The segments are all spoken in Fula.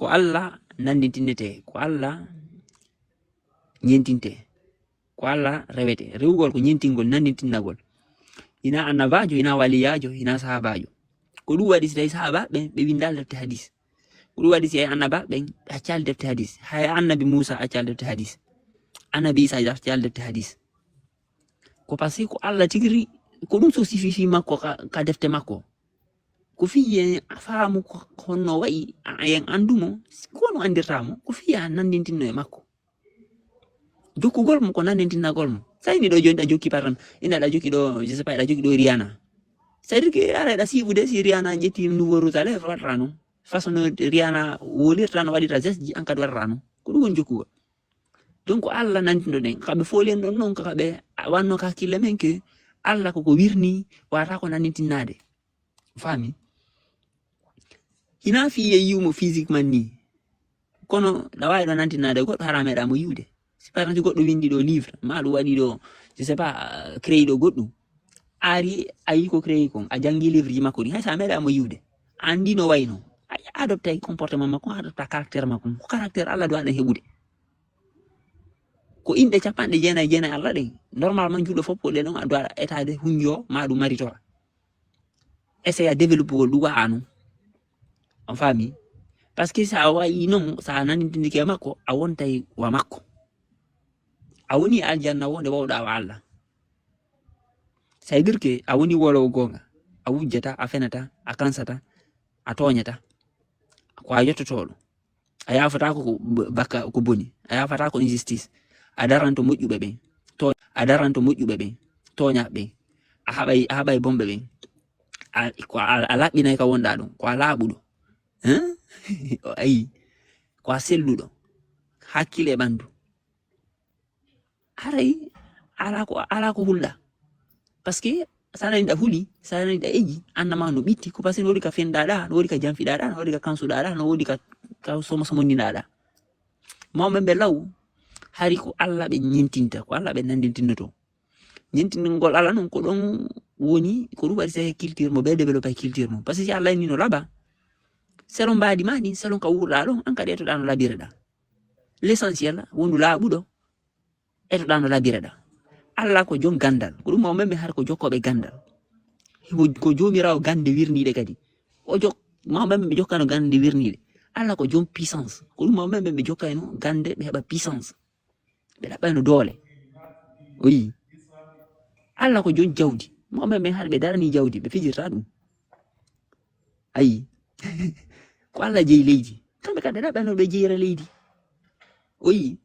ko Allah nandintinete ko Allah nyentinte ko Allah rewete rewugol ko nyentingol nandintinnagol ina annabajo ina waliyajo ina sahabajo ko ɗum waɗi so tawi sahaba ɓen ɓe windal defte hadis ko ɗum waɗi si hay annaba ɓen accal defte hadis hay annabi Musa accal defte hadis annabi Isa accal defte hadis ko parce que ko Allah tigiri ko ɗum so sifi fi makko ka defte makko ko fiye faamu ko honno wayi en andumo ko no andirtamo ko fiya nandintinno e makko jokkugol mo ko nandintinnagol mo sayni ɗo joni ɗa jokki param ina ɗa jokki ɗo je sais pas ɗa jokki ɗo Rihanna c'est à dire que ara ɗa sibude si Rihanna jetti nouveau Jerusalem waɗata non façon no Rihanna wolirta no waɗira geste ji an kadi waɗata non ko ɗum woni jokkugol donc Allah nandinɗo ɗen kamɓe folien ɗon noon kakaɓe wanno ka hakkille men que Allah koko wirni wata ko nandintinnade fami hina fiye yiwmo physiquement ni kono ɗa wawi ɗo nandinade goɗɗo hara meɗamo yiwde si par exemple goɗɗo windi ɗo livre ma ɗum waɗi ɗo je sais pas créé ɗo goɗɗum ari ayi ko créé kon a jangi livre ji makko ɗi hay sa meɗamo yiwde andi no wayno a adopta comportement makko adopta caractère makko ko caractère Allah do aɗa heɓude ko inɗe capanɗe jeenayi Allah ɗen normalement juuɗo fof ko ɗe ɗon a doit etade hunjo ma ɗum maritora essaye a développe gol ɗum wa'a non on fami parce que sa wayi non sa nandintindike makko a wontay wa makko a woni aljanna wonde wawɗa wa Allah ça veut dire que a woni wolowo gonga a wujjata a fenata a kansata a toñata ko a yettotoɗo a yafata ko bakka ko boni a yafata ko injustice a daranto moƴƴuɓe ɓen to a daranto moƴƴuɓe ɓen toñaɓe ɓen a haɓay bomɓe ɓen ko a laɓɓinay ka wonɗa ɗon ko a laaɓuɗo ayi ko a selluɗo hakkille e ɓandu haray ala ko hulɗa parce que sanani ɗa huli sanani ɗa eji annama no ɓitti ko parce que no woodi ka fendaɗa no woodi ka janfiɗaɗa no woodi ka kansuɗaɗa no woodi ka somondinaɗa mawɓe ɓe law hari ko Allah ɓe ñentinta ko Allah ɓe nandintinnoto ñentingol Allah noon ko ɗon woni ko ɗum waɗi se culture mo ɓe développé culture mo parce que si Allah ni no laɓa selon mbaadi ma ɗin selon ka wurɗa ɗon an kadi etoɗa no labireɗa l' essentiel wondu laaɓuɗo etoɗa no labireɗa Allah ko jom gandal ko ɗum mawɓe ɓe har ko jokkoɓe gandal ko jomirawo gande wirniɗe kadi o jok mawɓe ɓe jokkano gande wirniɗe Allah ko jom puissance ko ɗum mawɓe ɓe jokkayno gande ɓe heɓa puissance ɓe ɗaɓɓayno doole oui Allah ko jom jawdi mawɓe ɓe har ɓe darani jawdi ɓe fijirta ɗum ayi ko Allah jeeyi leydi kamɓe kadi ɓe ɗaɓɓayno ɓe jeyira leydi oui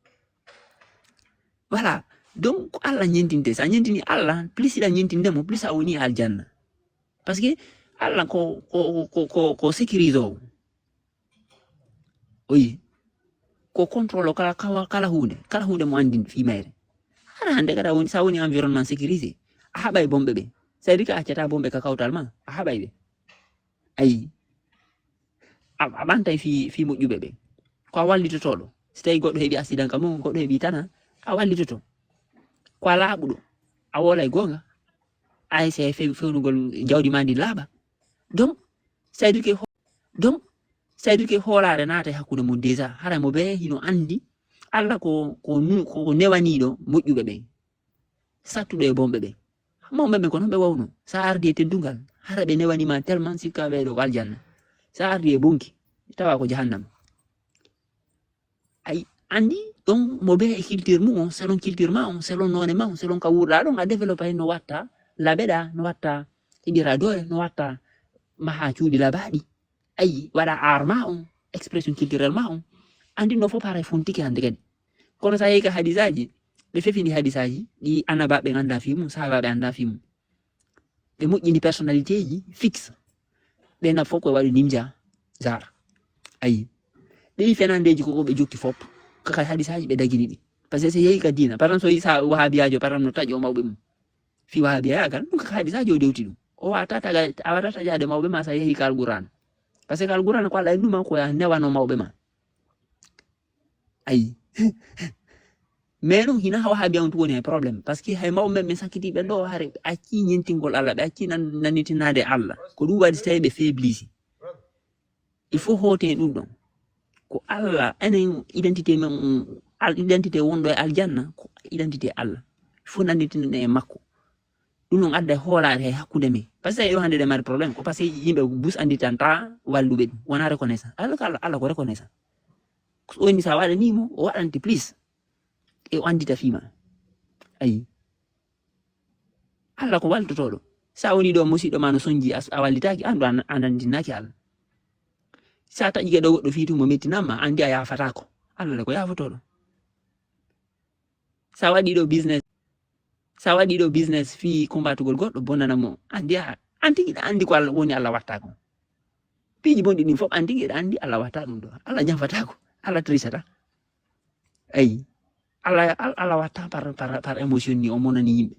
voilà donc Allah ñentinte sa ñentini Allah plus ila ñentindemo plus a woni aljanna parce que Allah ko sécurise o oui ko contrôle kala hunde mo andi fi mayre hara hande kada woni sa woni environnement sécurisé a haɓay bomɓe ɓe ça veut dire que a accata bomɓe ka kawtal ma a haɓay ɓe ayi a ɓantay fi moƴƴuɓe ɓe ko a wallitotoɗo so tawi goɗɗo heeɓi accident kam mo goɗɗo heeɓi tana a wallitoto ko a laaɓuɗo a wolay gonga a essaye fewnugol jawdi ma ndi laaɓa donc ça veut dire que hoolare naata hakkude mo déjà hara mo ɓe hino andi Allah ko newaniɗo moƴƴuɓe ɓen sattuɗo e bomɓe ɓen mawɓe ɓen ko noon ɓe wawno sa ardi e teddugal hara ɓe newanima tellement sikka ɓeɗo ko aljanna sa ardi e bonki tawa ko jahannama ay andi donc mo ɓe e culture mum on selon culture ma on selon none ma on selon ka wurɗa ɗon a développé no watta laɓeɗa no watta heɓira doole no watta maha cuuɗi labaɗi ayi waɗa art ma on expression culturelle ma on andi no fof haray fontiki hande kadi kono sa yehi ka hadisaji ɓe fefini hadisaji ɗi annabaɓe anda fi mum sahabaɓe anda fi mum ɓe moƴƴini personnalité ji fixe ɓena fof koye waɗi nimja jar ayi ɗiɗi fenandeji koko ɓe jokki fop kaka hadisaji ɓe dagini ɗi par ce que so yehi ka dina par exemple so yi sa wahabiyajo par exemple no taƴo mawɓe mum fi wahabiya yagal ɗum kaka hadisaji o dewti ɗum o wata taƴade mawɓe ma sa yehi ka alqur'an par ce que alqur'an ko Allah innuma ko ya newano mawɓe ma ayi mais ɗum hina wahabiya on tu woni hay probléme par ce que hay mawɓe ɓe sakkitiɓe ɗo hare ɓe acci ñentingol Allah ɓe acci nanitinade Allah ko ɗum waɗi so tawi ɓe faiblisi il faut hoote ɗum ɗon ko Allah enen identité men identité wondo e aljanna ko identité Allah fu nanditinen e makko ɗum non adda hoolare he hakkude men par ce que yo hande de mari problème ko parce que yimɓe bus anditanta walluɓe ɗum wona reconnaissant alors que Allah ko reconnaissant ko woni sa waɗanimo o waɗante plus e o andita fima ayi Allah ko waltotoɗo sa woni ɗo musiɗɗo ma no sonji a wallitaki andu an andinaki Allah sa taƴi gueɗo goɗɗo fi tumo mettinanma andi a yafatako Allah ko yafotoɗo sa waɗi ɗo business fi combatugol goɗɗo bonnanamo andi antigiɗa andi ko Allah woni Allah watta ko piiji bonɗi ɗin fof antigiɗa andi Allah watta ɗum ɗo Allah janfatako Allah trisata ayi Allah watta par émotion ni o monani yimɓe